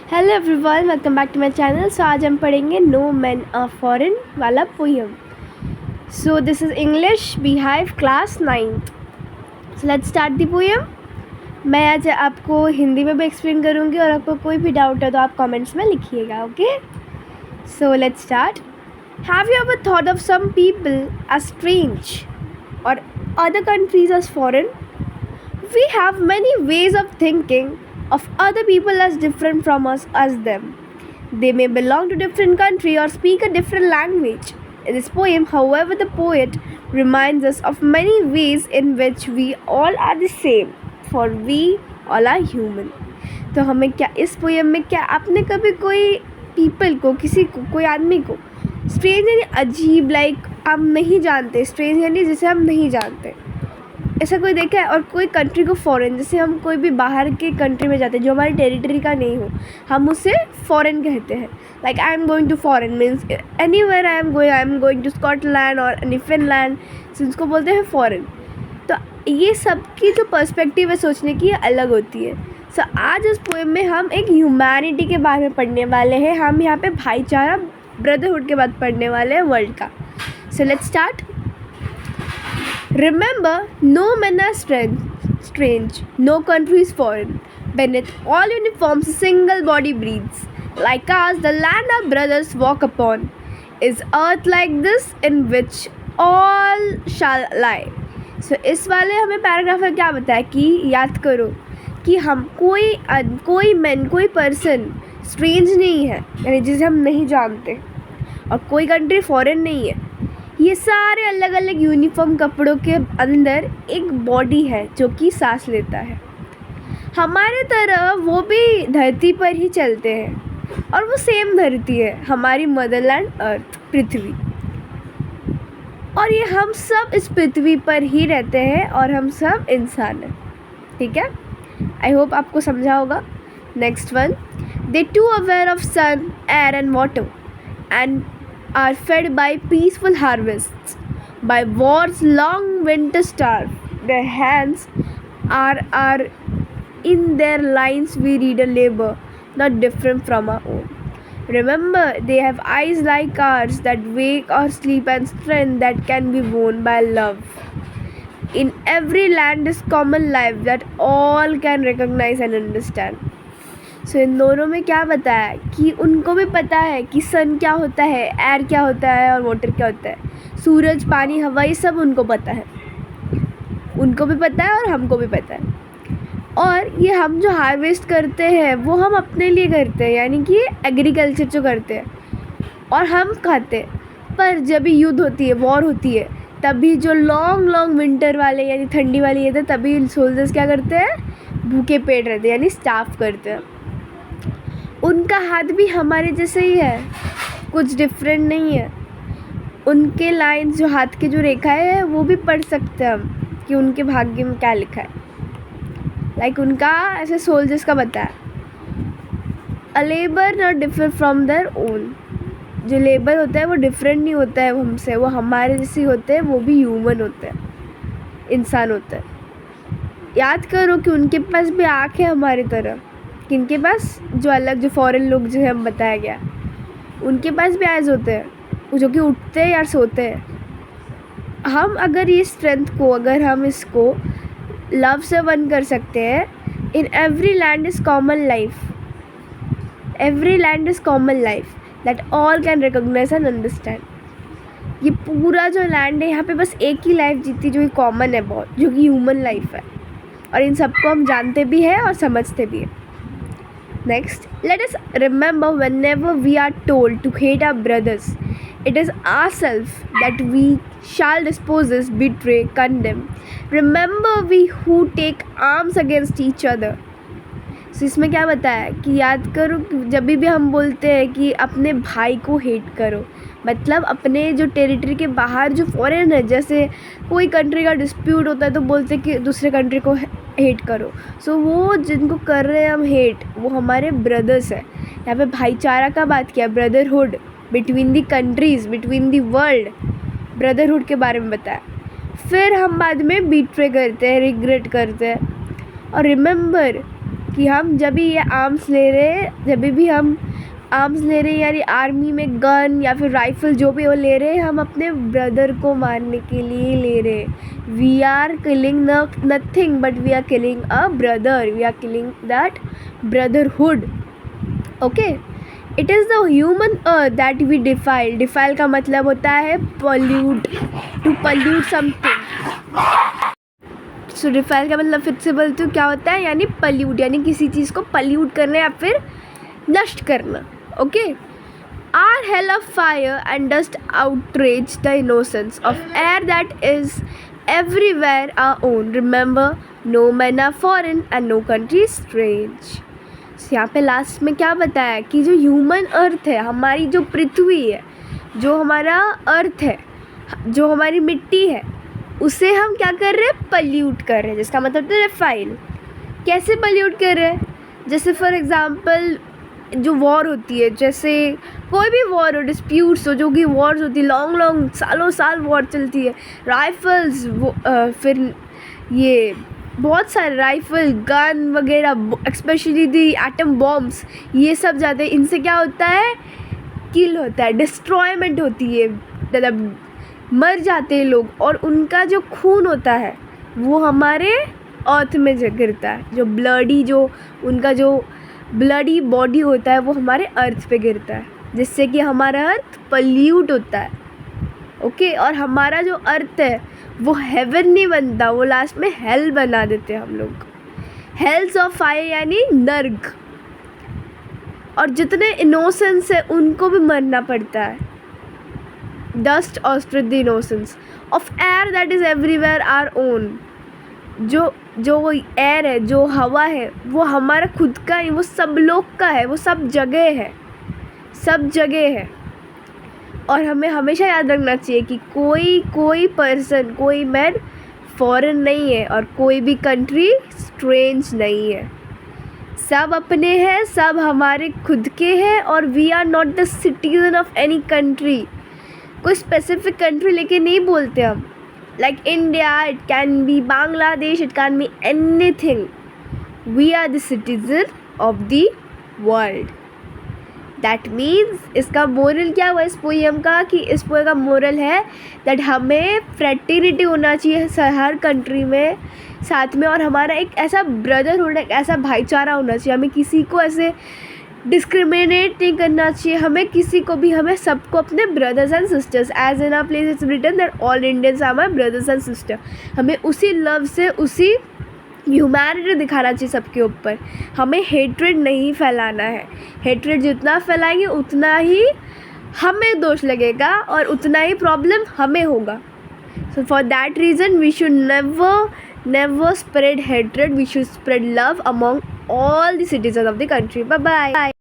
Hello everyone, welcome back to my channel. So आज हम पढ़ेंगे नो मैन आर फॉरेन वाला poem. So this is English beehive class 9th। So let's start the poem. मैं आज आपको हिंदी में भी एक्सप्लेन करूँगी और आपको कोई भी डाउट है तो आप कमेंट्स में लिखिएगा, okay. So let's start. Have you ever thought of some people as strange और other countries as foreign? We have many ways of thinking of other people as different from us as them. They may belong to different country or speak a different language. In this poem, however, the poet reminds us of many ways in which we all are the same, for we all are human. तो हमें क्या इस poem में क्या आपने कभी कोई people को, किसी को, कोई आदमी को स्ट्रेंज यानी अजीब, लाइक हम नहीं जानते, स्ट्रेंज यानी जिसे हम नहीं जानते, ऐसा कोई देखा है? और कोई कंट्री को फॉरेन, जैसे हम कोई भी बाहर के कंट्री में जाते हैं जो हमारी टेरिटरी का नहीं हो, हम उसे फॉरेन कहते हैं। Like I am going to foreign means anywhere I am going to Scotland और एनी फिनलैंड, जिसको बोलते हैं फॉरेन। तो ये सब की जो पर्सपेक्टिव है सोचने की, ये अलग होती है। सो आज इस पोएम में हम एक ह्यूमैनिटी के बारे में पढ़ने वाले हैं। हम यहाँ पे भाईचारा, ब्रदरहुड के बाद पढ़ने वाले हैं वर्ल्ड का। सो let's start. Remember, no men are strange, no country is foreign. Beneath all uniforms, a single body breathes. Like us, the land our brothers walk upon. Is earth like this in which all shall lie? So, इस वाले हमें paragraph में क्या बताया कि याद करो कि हम कोई पर्सन स्ट्रेंज नहीं है, यानी जिसे हम नहीं जानते, और कोई कंट्री फॉरेन नहीं है। ये सारे अलग अलग यूनिफॉर्म कपड़ों के अंदर एक बॉडी है जो कि सांस लेता है। हमारे तरह वो भी धरती पर ही चलते हैं और वो सेम धरती है, हमारी मदरलैंड अर्थ, पृथ्वी। और ये हम सब इस पृथ्वी पर ही रहते हैं और हम सब इंसान हैं, ठीक है। आई होप आपको समझा होगा। Next one, they to aware of sun, air and water and are fed by peaceful harvests, by war's long winter starve. Their hands are in their lines we read a labor, not different from our own. Remember, they have eyes like ours that wake or sleep and strength that can be won by love. In every land is common life that all can recognize and understand. सो इन दोनों में क्या बताया कि उनको भी पता है कि सन क्या होता है, एयर क्या होता है और वाटर क्या होता है, सूरज, पानी, हवा, ये सब उनको पता है। उनको भी पता है और हमको भी पता है। और ये हम जो हार्वेस्ट करते हैं वो हम अपने लिए करते हैं, यानी कि एग्रीकल्चर जो करते हैं और हम खाते हैं। पर जब भी युद्ध होती है, वॉर होती है, तभी जो लॉन्ग विंटर वाले यानी ठंडी वाली ये थे, तभी सोल्जर्स क्या करते हैं, भूखे पेट रहते हैं, यानी स्टार्व करते हैं। उनका हाथ भी हमारे जैसे ही है, कुछ डिफरेंट नहीं है। उनके लाइंस, जो हाथ की जो रेखा है, वो भी पढ़ सकते हैं हम कि उनके भाग्य में क्या लिखा है। लाइक उनका ऐसे सोल्जर्स का बताया, अ labour not differ from their own. जो लेबर होता है वो डिफरेंट नहीं होता है हमसे, वो हमारे जैसे होते हैं, वो भी ह्यूमन होते हैं, इंसान होते हैं। याद करो कि उनके पास भी आँख है हमारी तरह। किनके पास? जो अलग, जो फॉरेन लोग जो है हम बताया गया, उनके पास भी आइज़ होते हैं, जो कि उठते हैं या सोते हैं। हम अगर ये स्ट्रेंथ को, अगर हम इसको लव से वन कर सकते हैं, in every land is common life, every land is common life that all can recognise and understand. ये पूरा जो लैंड है, यहाँ पे बस एक ही लाइफ जीती जो कि कॉमन है बहुत, जो कि ह्यूमन लाइफ है, और इन सबको हम जानते भी हैं और समझते भी हैं। Next, let us remember whenever we are told to hate our brothers, it is ourselves that we shall dispose, betray, condemn. Remember we who take arms against each other. So इसमें क्या बताया कि याद करो कि जब भी हम बोलते हैं कि अपने भाई को हेट करो, मतलब अपने जो टेरिटरी के बाहर जो फॉरेन है, जैसे कोई कंट्री का डिस्प्यूट होता है तो बोलते हैं कि दूसरे कंट्री को हेट करो। सो वो जिनको कर रहे हैं हम हेट, वो हमारे ब्रदर्स है। यहाँ पे भाईचारा का बात किया, brotherhood between the countries, between the world, brotherhood के बारे में बताया। फिर हम बाद में बीट्रे करते हैं, रिग्रेट करते हैं। और रिमेंबर कि हम जब भी ये आर्म्स ले रहे हैं, जब भी हम आर्म्स ले रहे हैं यानी आर्मी में गन या फिर राइफल जो भी वो ले रहे हैं, हम अपने ब्रदर को मारने के लिए ले रहे हैं. We are killing nothing but we are killing a brother. We are killing that brotherhood. Okay. It is the human earth that we defile. Defile का मतलब होता है pollute, to pollute something. So defile का मतलब फिर से बोलते हो क्या होता है, यानी पल्यूट, यानी किसी चीज़ को पल्यूट करना या फिर नष्ट करना. Okay. Are hell of fire and dust outrage the innocence of air that is everywhere our own. Remember no man are foreign and no country strange. यहाँ पे लास्ट में क्या बताया कि जो ह्यूमन अर्थ है, हमारी जो पृथ्वी है, जो हमारा अर्थ है, जो हमारी मिट्टी है, उसे हम क्या कर रहे हैं, पल्यूट कर रहे हैं. जिसका मतलब है रिफाइल. कैसे पल्यूट कर रहे हैं? जैसे फॉर एग्ज़ाम्पल जो वॉर होती है, जैसे कोई भी वॉर हो, डिस्प्यूट्स हो, जो कि वॉर्स होती है, लॉन्ग सालों साल वॉर चलती है. राइफल्स, फिर ये बहुत सारे राइफल, गन वगैरह, स्पेशली दी एटम बॉम्ब्स, ये सब जाते हैं. इनसे क्या होता है, किल होता है, डिस्ट्रॉयमेंट होती है, मतलब मर जाते हैं लोग. और उनका जो खून होता है वो हमारे अर्थ में गिरता है. जो ब्लडी, जो उनका जो ब्लडी बॉडी होता है वो हमारे अर्थ पे गिरता है, जिससे कि हमारा अर्थ पल्यूट होता है. ओके. और हमारा जो अर्थ है वो हेवन नहीं बनता, वो लास्ट में हेल बना देते हैं हम लोग. हेल्स ऑफ फायर यानी नर्क. और जितने इनोसेंस है उनको भी मरना पड़ता है. Dust outrage the innocence of air that is everywhere our own. जो वो एयर है, जो हवा है, वो हमारा खुद का नहीं, वो सब लोग का है, वो सब जगह है, सब जगह है. और हमें हमेशा याद रखना चाहिए कि कोई पर्सन, कोई मैन फॉरेन नहीं है और कोई भी कंट्री स्ट्रेंज नहीं है. सब अपने हैं, सब हमारे खुद के हैं. और we are not the citizen of any country. कोई स्पेसिफिक कंट्री लेके नहीं बोलते हम. Like India, it can be Bangladesh, it can be anything. We are the citizen of the world. That means इसका मोरल क्या हुआ इस पोएम का, कि इस पोएम का मोरल है दैट हमें फ्रेटर्निटी होना चाहिए हर कंट्री में साथ में. और हमारा एक ऐसा ब्रदरहुड, एक ऐसा भाईचारा होना चाहिए. हमें किसी को ऐसे डिस्क्रिमिनेट नहीं करना चाहिए. हमें किसी को भी, हमें सबको अपने brothers and sisters, as in our place it's written that all Indians are my brothers and sister. हमें उसी लव से, उसी ह्यूमैनिटी दिखाना चाहिए सबके ऊपर. हमें हेट्रेड नहीं फैलाना है. हेट्रेड जितना फैलाएंगे उतना ही हमें दोष लगेगा और उतना ही प्रॉब्लम हमें होगा. So for that reason we should never spread hatred. We should spread love among all the citizens of the country. Bye bye.